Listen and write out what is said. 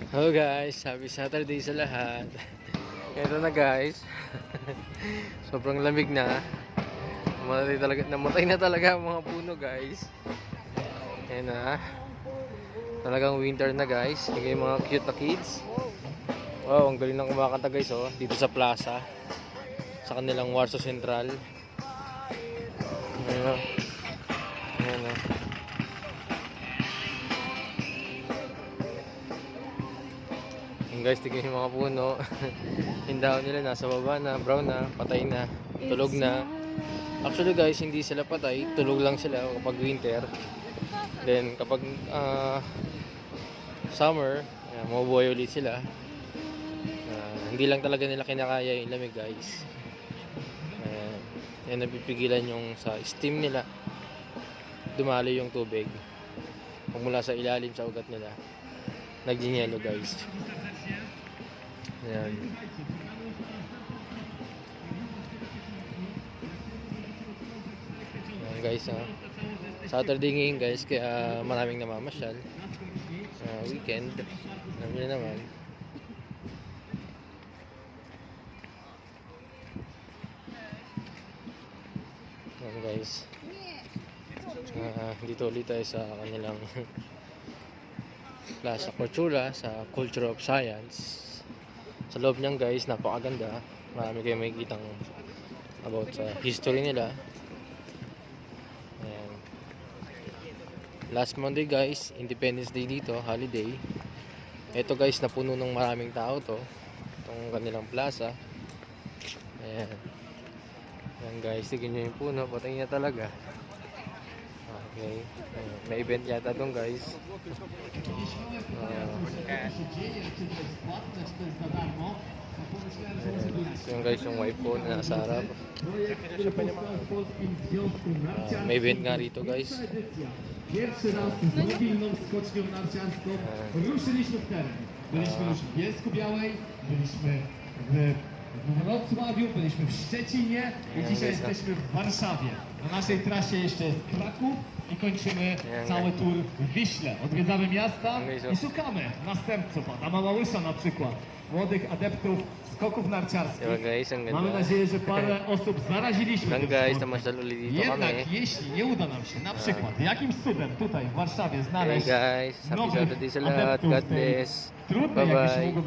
Hello guys, happy Saturday sa lahat. Ito na guys. Sobrang lamig na. Namatay na talaga ang mga puno guys. Ayan na. Talagang winter na guys. Tingnan yung mga cute na kids. Wow, ang galing ng kumakanta guys oh. Dito sa plaza. Sa kanilang Warsaw Central. Ayan na. Ayan na. Guys, tignan yung mga puno. Yung dahon nila nasa baba na, brown na, patay na, tulog na. Actually guys, hindi sila patay, tulog lang sila kapag winter. Then kapag summer, mabubuhay ulit sila. Hindi lang talaga nila kinakaya yung lamig guys. Yan napipigilan yung sa steam nila. Dumalo yung tubig mula sa ilalim sa ugat nila. Naging yellow guys. Ayan. Ayan guys Saturday ngayon guys, kaya maraming namamasyal. Weekend. Alam nyo naman. Ayan guys. Dito ulit tayo sa kanilang Plaza Cultura sa Culture of Science. Sa loob niyan guys, napakaganda. Marami kayo makikitang about sa history nila. Ayan. Last Monday guys, Independence Day dito, holiday. Ito guys, napuno ng maraming tao to. Itong kanilang plaza. Ayan. Ayan guys, tignan nyo yung puno, patay niya talaga. Okay. May event yata doon guys. Yung guys, yung wife ko na nasa harap. May event nga rito guys. Pierwszy raz z mobilną skocznią narciarską ruszyliśmy w teren. Byliśmy już w Bielsku-Białej, byliśmy w Wrocławiu, byliśmy w Szczecinie i dzisiaj jesteśmy w Warszawie. Na naszej trasie jeszcze jest Kraków i kończymy cały tour w Wiśle. Odwiedzamy miasta i szukamy następców. Adama Małysza na przykład, młodych adeptów skoków narciarskich. Mamy nadzieję, że parę osób zaraziliśmy tym sportem. Jednak jeśli nie uda nam się na przykład jakimś cudem tutaj w Warszawie znaleźć nowych adeptów tej trudnej, jak się mogło